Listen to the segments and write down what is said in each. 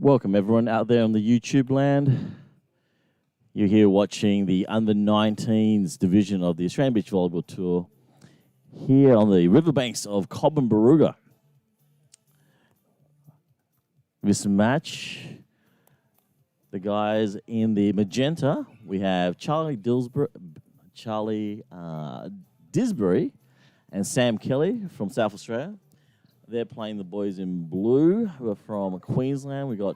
Welcome everyone out there on the YouTube land. You're here watching the Under-19s division of the Australian Beach Volleyball Tour here on the riverbanks of Cobram-Barooga. This match, the guys in the magenta, we have Charlie Disbury and Sam Kelly from South Australia. They're playing the boys in blue who are from Queensland. We got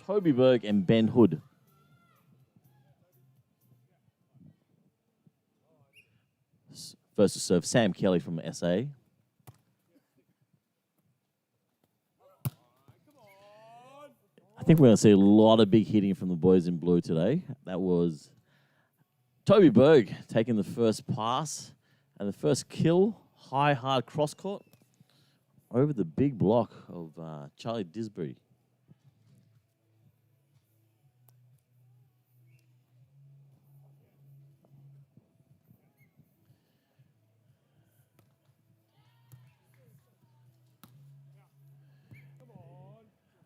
Toby Bergh and Ben Hood. First to serve, Sam Kelly from SA. I think we're going to see a lot of big hitting from the boys in blue today. That was Toby Bergh taking the first pass and the first kill, high, hard cross court over the big block of Charlie Disbury.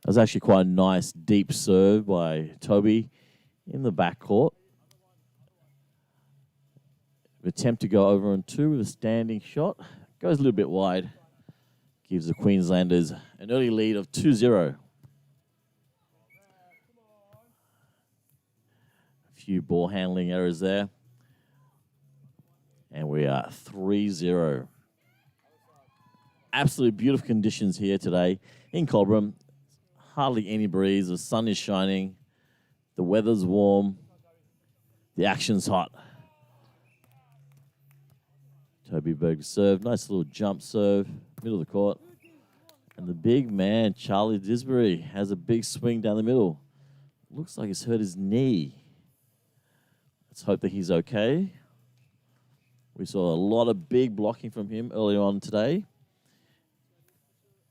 That was actually quite a nice deep serve by Toby in the backcourt. Attempt to go over on two with a standing shot. Goes a little bit wide. Gives the Queenslanders an early lead of 2-0. A few ball handling errors there. And we are 3-0. Absolutely beautiful conditions here today in Cobram. Hardly any breeze. The sun is shining. The weather's warm. The action's hot. Toby Bergh serve. Nice little jump serve. Middle of the court. And the big man, Charlie Disbury, has a big swing down the middle. Looks like he's hurt his knee. Let's hope that he's okay. We saw a lot of big blocking from him earlier on today.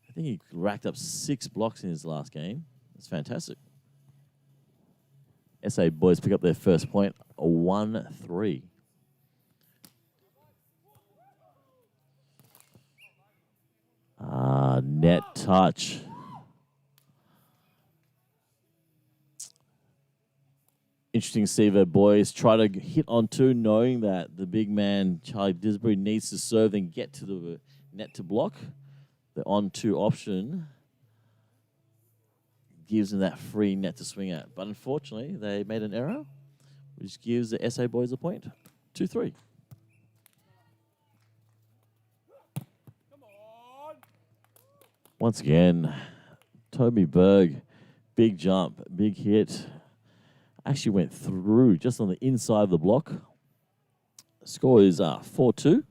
I think he racked up 6 blocks in his last game. That's fantastic. SA boys pick up their first point, a 1-3. Net touch. Interesting to see the boys try to hit on two, knowing that the big man, Charlie Disbury, needs to serve and get to the net to block. The on-two option gives them that free net to swing at. But unfortunately, they made an error, which gives the SA boys a point. 2-3. Once again, Toby Bergh, big jump, big hit. Actually went through just on the inside of the block. Score is 4-2. And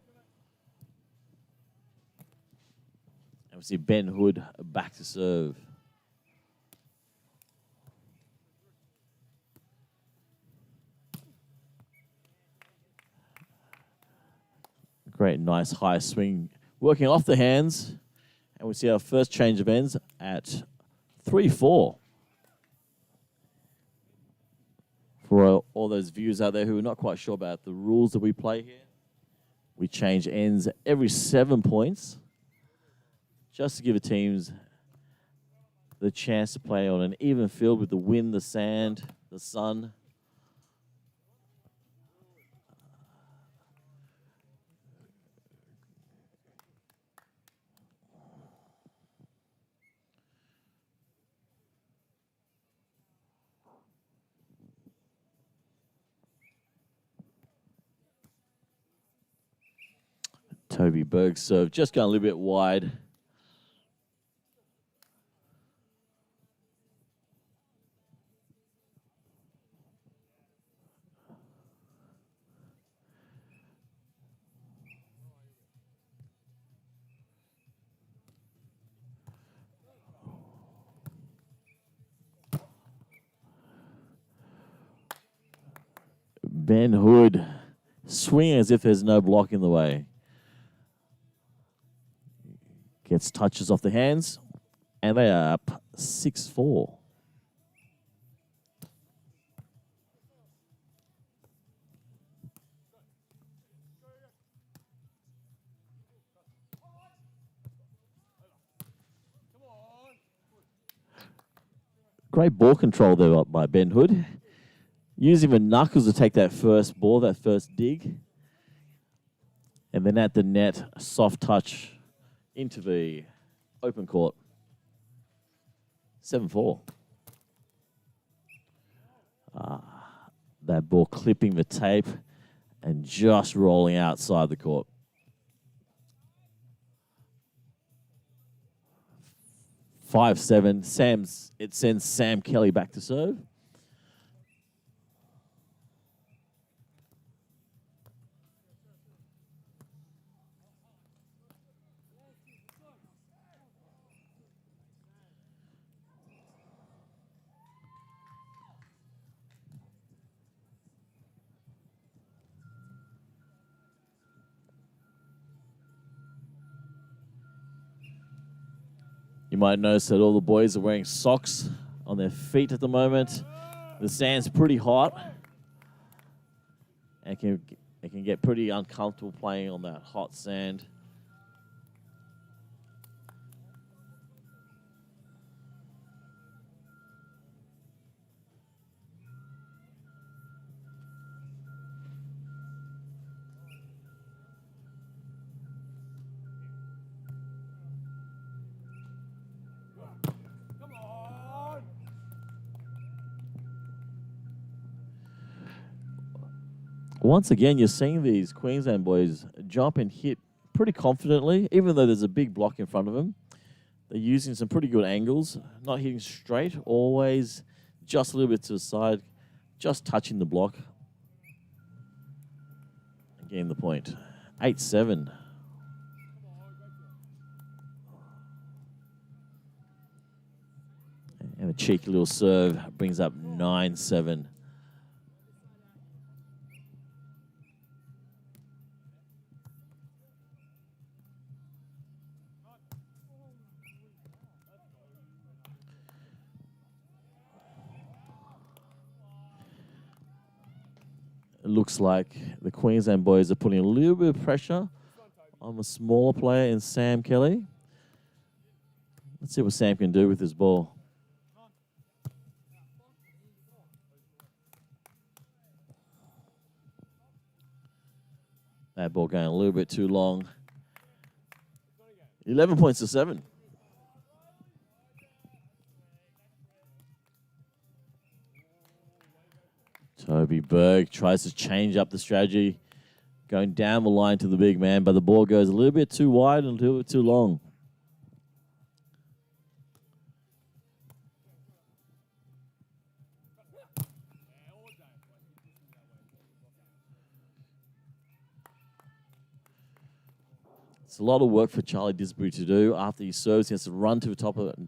we see Ben Hood back to serve. Great, nice high swing. Working off the hands. And we see our first change of ends at 3-4. For all those viewers out there who are not quite sure about the rules that we play here, we change ends every 7 points just to give the teams the chance to play on an even field with the wind, the sand, the sun. Toby Bergh serve, just going a little bit wide. Ben Hood swinging as if there's no block in the way. Gets touches off the hands, and they are up 6-4. Great ball control there by Ben Hood. Using the knuckles to take that first ball, that first dig. And then at the net, a soft touch into the open court. 7-4. That ball clipping the tape and just rolling outside the court. 5-7. It sends Sam Kelly back to serve. You might notice that all the boys are wearing socks on their feet at the moment. The sand's pretty hot. And it can get pretty uncomfortable playing on that hot sand. Once again, you're seeing these Queensland boys jump and hit pretty confidently, even though there's a big block in front of them. They're using some pretty good angles, not hitting straight, always just a little bit to the side, just touching the block. And getting the point. 8-7. And a cheeky little serve brings up 9-7. It looks like the Queensland boys are putting a little bit of pressure on the smaller player in Sam Kelly. Let's see what Sam can do with his ball. That ball going a little bit too long. 11 points to 7. Toby Bergh tries to change up the strategy, going down the line to the big man, but the ball goes a little bit too wide and a little bit too long. It's a lot of work for Charlie Disbury to do. After he serves, he has to run to the top of it,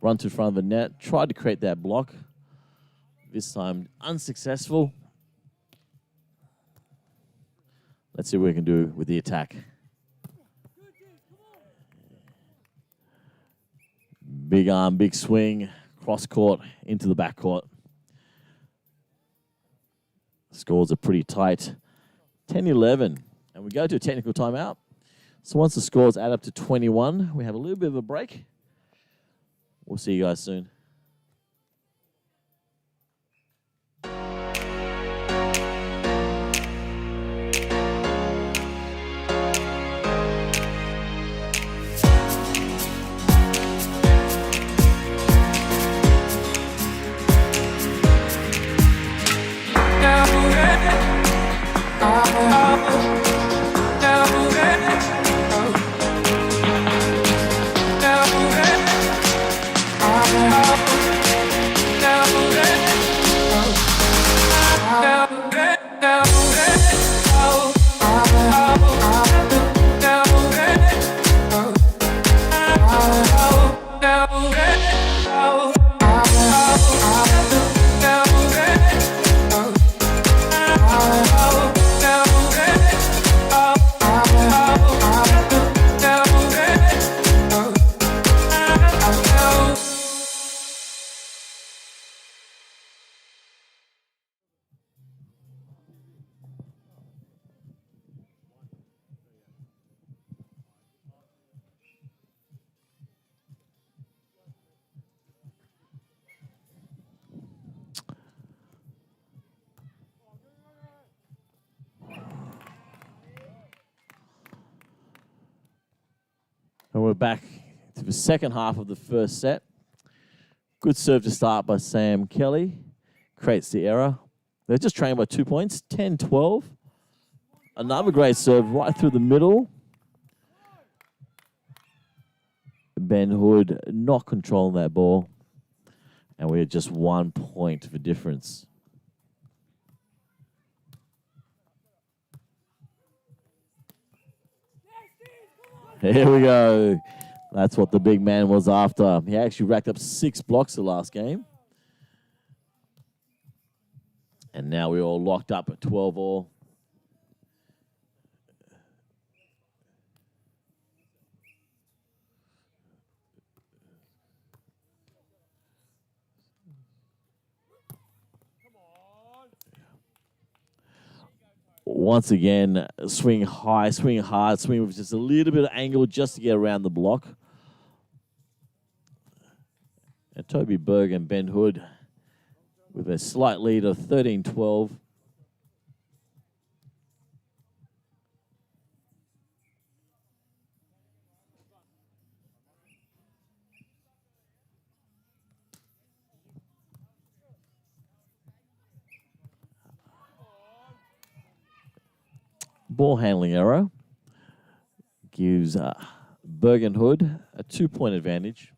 run to the front of the net, try to create that block. This time unsuccessful. Let's see what we can do with the attack. Big arm, big swing, cross court into the back court. Scores are pretty tight. 10-11. And we go to a technical timeout. So once the scores add up to 21, we have a little bit of a break. We'll see you guys soon. Oh, we're back to the second half of the first set. Good serve to start by Sam Kelly. Creates the error. They're just trailing by 2 points, 10-12. Another great serve right through the middle. Ben Hood not controlling that ball. And we're just 1 point of a difference. Here we go. That's what the big man was after. He actually racked up 6 blocks the last game. And now we're all locked up at 12-all. Once again, swing high, swing hard, swing with just a little bit of angle just to get around the block. And Toby Bergh and Ben Hood with a slight lead of 13-12. Ball handling error gives Bergh and Hood a 2-point advantage.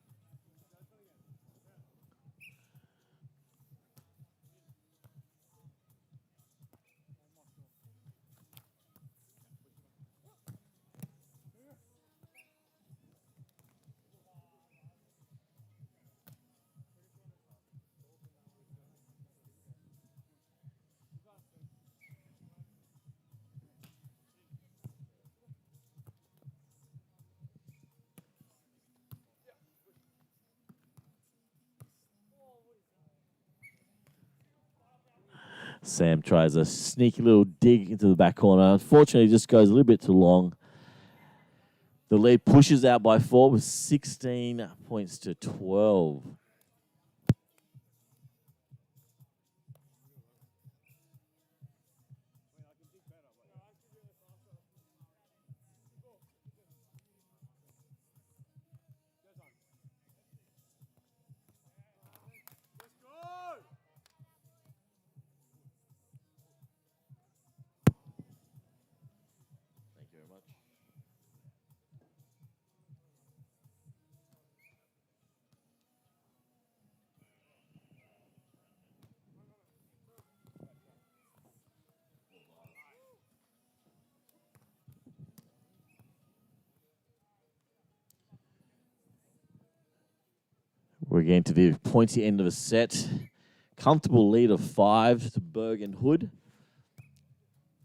Sam tries a sneaky little dig into the back corner. Unfortunately, it just goes a little bit too long. The lead pushes out by 4 with 16 points to 12. We're getting to the pointy end of a set. Comfortable lead of 5 to Bergh and Hood.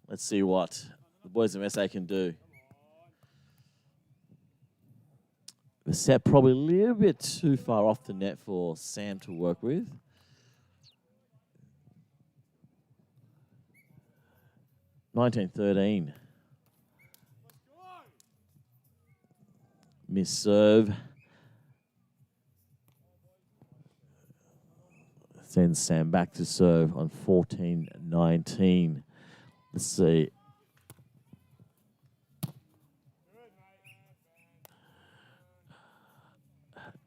Let's see what the boys of SA can do. The set probably a little bit too far off the net for Sam to work with. (19-13). Miss serve. Sends Sam back to serve on 14-19. Let's see.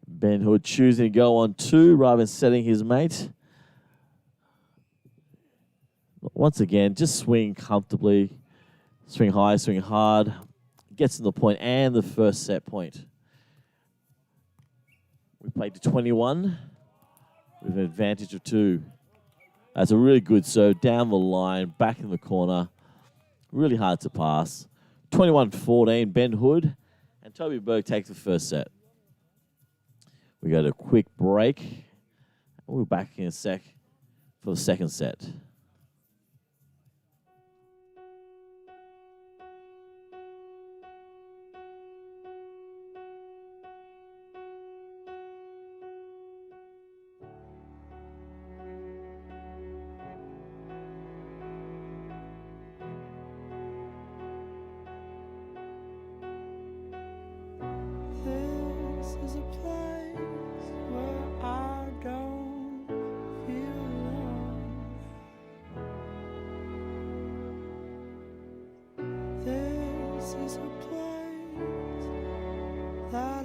Ben Hood choosing to go on 2 rather than setting his mate. Once again, just swing comfortably. Swing high, swing hard. Gets to the point and the first set point. We played to 21. With an advantage of 2. That's a really good serve down the line, back in the corner. Really hard to pass. 21-14, Ben Hood. And Toby Bergh takes the first set. We go to a quick break. We'll be back in a sec for the second set. This is a place that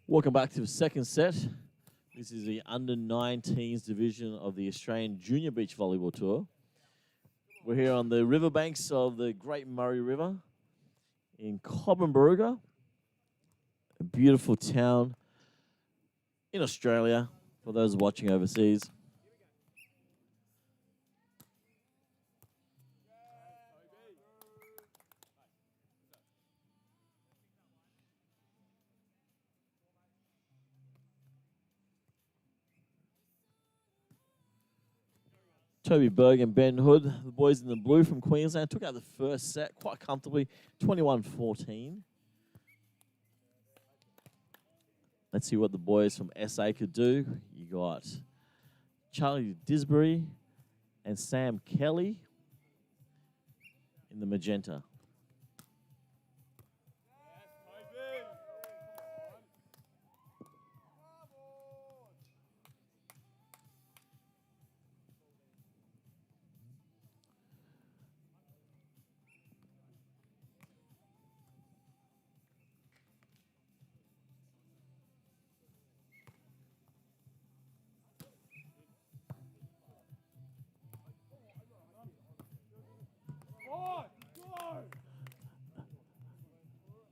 Welcome back to the second set. This is the under-19s division of the Australian Junior Beach Volleyball Tour. We're here on the riverbanks of the Great Murray River in Cobram-Barooga, a beautiful town in Australia for those watching overseas. Toby Bergh and Ben Hood, the boys in the blue from Queensland, took out the first set quite comfortably, 21-14. Let's see what the boys from SA could do. You got Charlie Disbury and Sam Kelly in the magenta.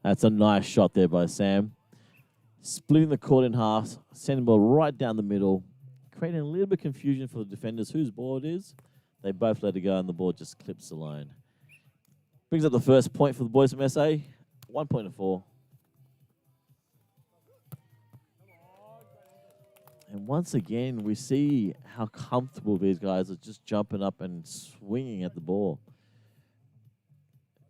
That's a nice shot there by Sam. Splitting the court in half, sending the ball right down the middle, creating a little bit of confusion for the defenders whose ball it is. They both let it go and the ball just clips the line. Brings up the first point for the boys from SA, 1-4. And once again, we see how comfortable these guys are just jumping up and swinging at the ball.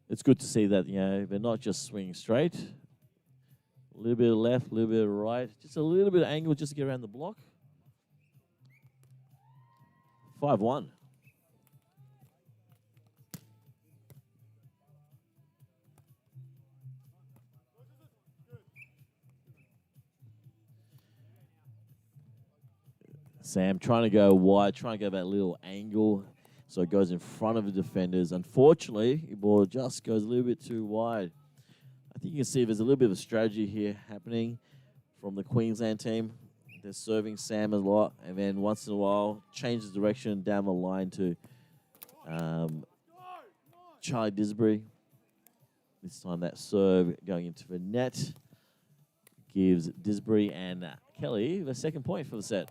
It's good to see that, you know, they're not just swinging straight. A little bit of left, a little bit of right. Just a little bit of angle just to get around the block. 5-1. Sam trying to go wide, trying to go that little angle so it goes in front of the defenders. Unfortunately, the ball just goes a little bit too wide. I think you can see there's a little bit of a strategy here happening from the Queensland team. They're serving Sam a lot, and then once in a while, changes direction down the line to Charlie Disbury. This time that serve going into the net gives Disbury and Kelly the second point for the set.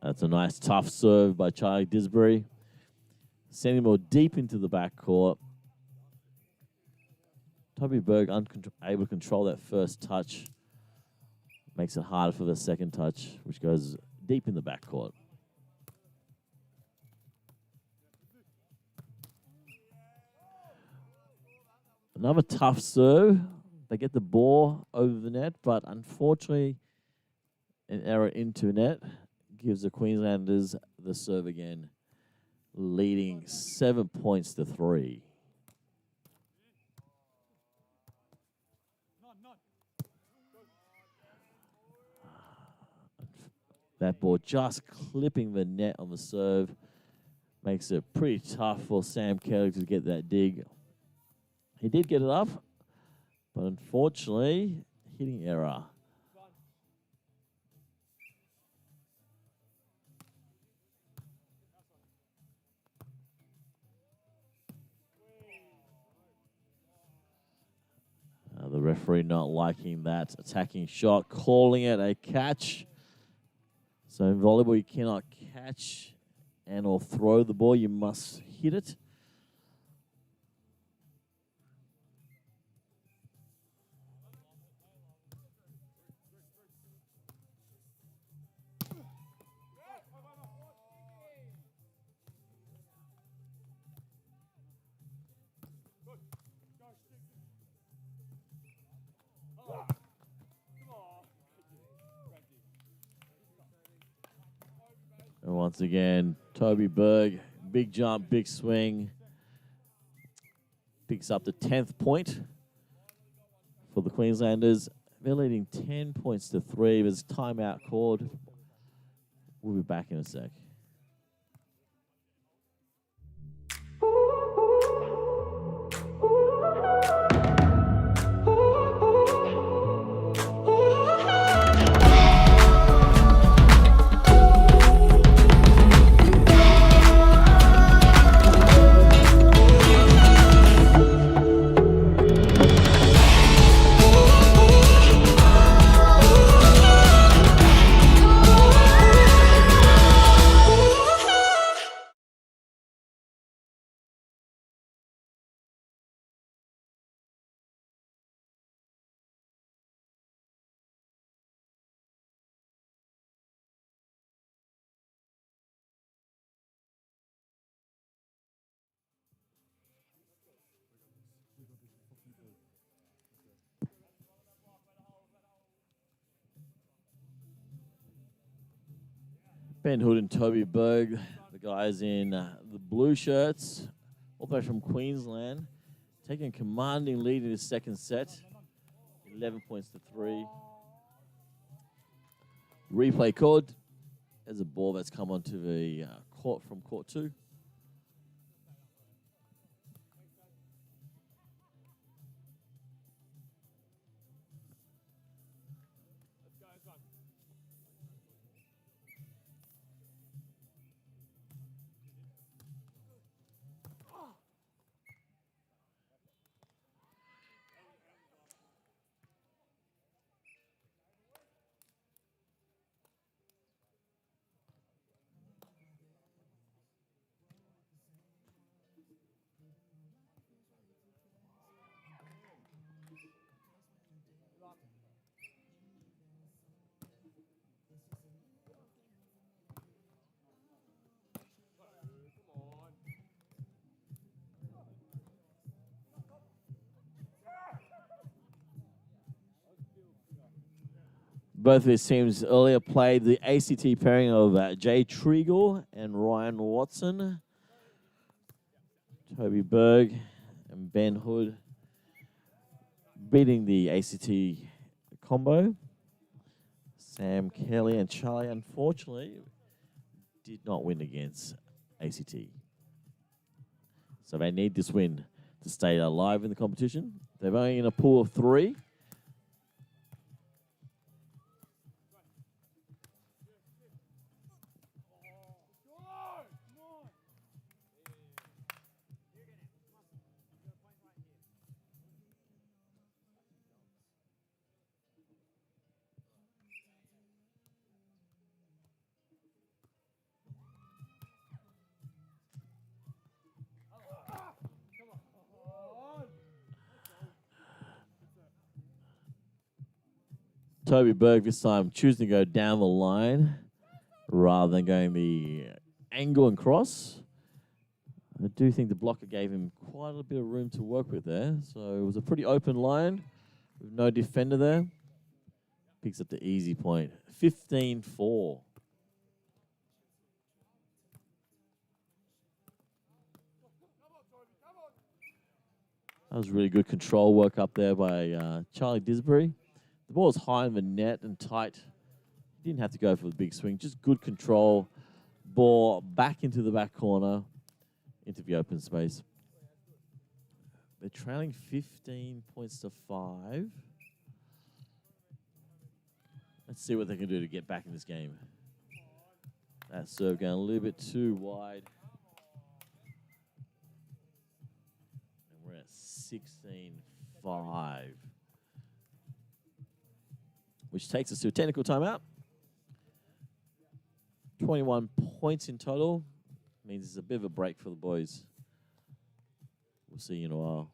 That's a nice tough serve by Charlie Disbury. Sending more deep into the backcourt. Toby Bergh able to control that first touch. Makes it harder for the second touch, which goes deep in the backcourt. Another tough serve. They get the ball over the net, but unfortunately, an error into net gives the Queenslanders the serve again, leading 7 points to 3. That ball just clipping the net on the serve makes it pretty tough for Sam Kelly to get that dig. He did get it up, but unfortunately, hitting error. The referee not liking that attacking shot, calling it a catch. So in volleyball, you cannot catch and or throw the ball. You must hit it. And once again, Toby Bergh, big jump, big swing. Picks up the 10th point for the Queenslanders. They're leading 10 points to 3. There's timeout called. We'll be back in a sec. Ben Hood and Toby Bergh, the guys in the blue shirts, all the way from Queensland, taking a commanding lead in the second set, 11 points to 3. Replay called. There's a ball that's come onto the court from court 2. Both of these teams earlier played the ACT pairing of Jay Triegel and Ryan Watson. Toby Bergh and Ben Hood beating the ACT combo. Sam Kelly and Charlie, unfortunately, did not win against ACT. So they need this win to stay alive in the competition. They're only in a pool of 3. Toby Bergh this time choosing to go down the line rather than going the angle and cross. I do think the blocker gave him quite a bit of room to work with there. So it was a pretty open line with no defender there. Picks up the easy point. 15-4. That was really good control work up there by Charlie Disbury. The ball was high in the net and tight. He didn't have to go for the big swing. Just good control. Ball back into the back corner, into the open space. They're trailing 15 points to 5. Let's see what they can do to get back in this game. That serve going a little bit too wide. And we're at 16-5. Which takes us to a technical timeout. 21 points in total. Means it's a bit of a break for the boys. We'll see you in a while.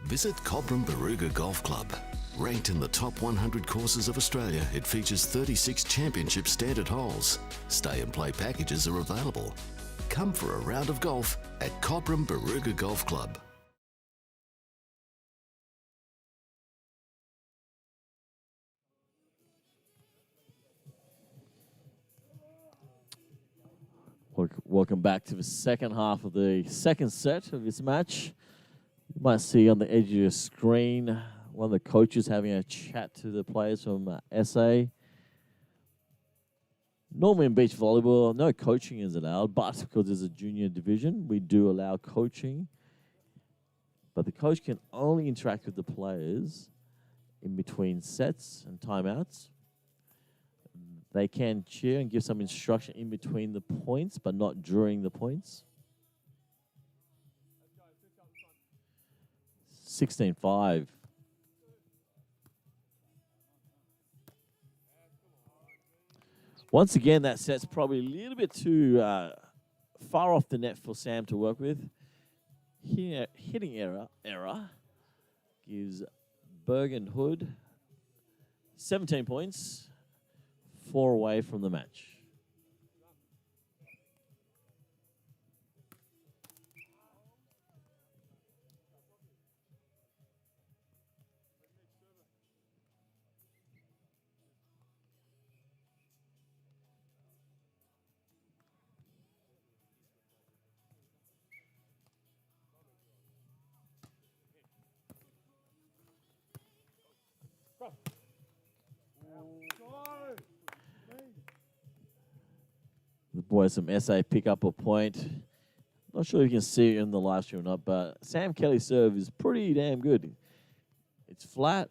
Visit Cobram-Barooga Golf Club. Ranked in the top 100 courses of Australia, it features 36 championship standard holes. Stay and play packages are available. Come for a round of golf at Cobram-Barooga Golf Club. Welcome back to the second half of the second set of this match. You might see on the edge of your screen one of the coaches having a chat to the players from SA. Normally in beach volleyball, no coaching is allowed, but because there's a junior division, we do allow coaching. But the coach can only interact with the players in between sets and timeouts. They can cheer and give some instruction in between the points, but not during the points. 16-5. Once again, that set's probably a little bit too far off the net for Sam to work with. Hitting error gives Bergh and Hood 17 points. 4 away from the match. The boys from SA pick up a point. Not sure if you can see it in the live stream or not, but Sam Kelly's serve is pretty damn good. It's flat.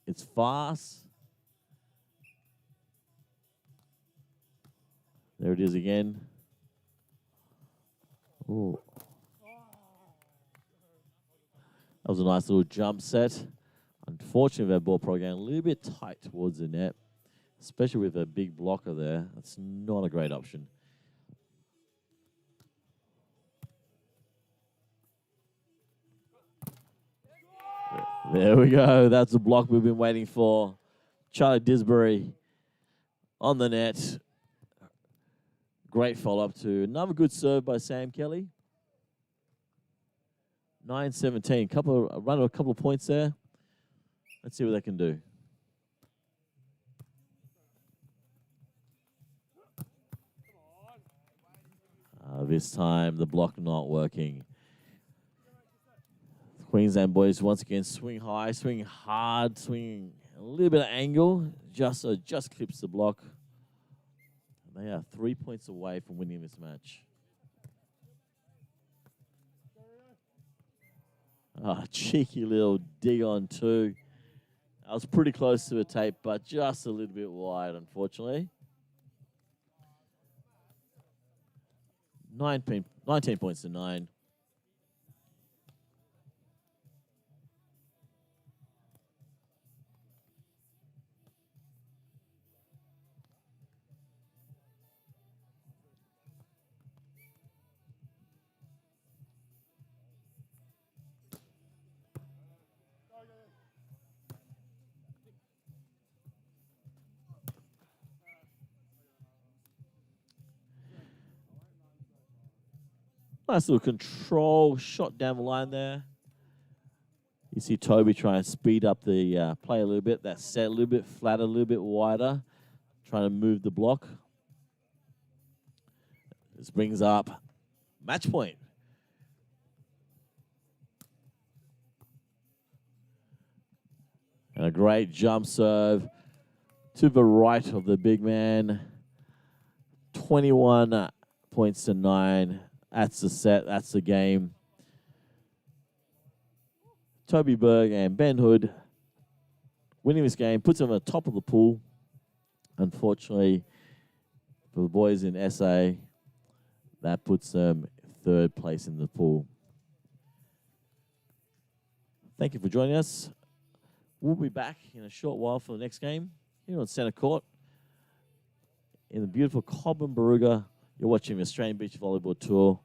It's fast. There it is again. Ooh. That was a nice little jump set. Unfortunately, that ball probably going a little bit tight towards the net, especially with a big blocker there. That's not a great option. There we go. That's the block we've been waiting for. Charlie Disbury on the net. Great follow-up to another good serve by Sam Kelly. 9-17. Run a couple of points there. Let's see what they can do. This time, the block not working. Queensland boys once again swing high, swing hard, swinging a little bit of angle, just clips the block. They are 3 points away from winning this match. Cheeky little dig on 2. I was pretty close to a tape, but just a little bit wide, unfortunately. 19 points to 9. Nice little control shot down the line there. You see Toby try and speed up the play a little bit. That set a little bit flatter, a little bit wider. Trying to move the block. This brings up match point. And a great jump serve to the right of the big man. 21 points to 9. That's the set. That's the game. Toby Bergh and Ben Hood winning this game puts them at the top of the pool. Unfortunately, for the boys in SA, that puts them 3rd place in the pool. Thank you for joining us. We'll be back in a short while for the next game here on Centre Court in the beautiful Cobram-Barooga. You're watching the Australian Beach Volleyball Tour.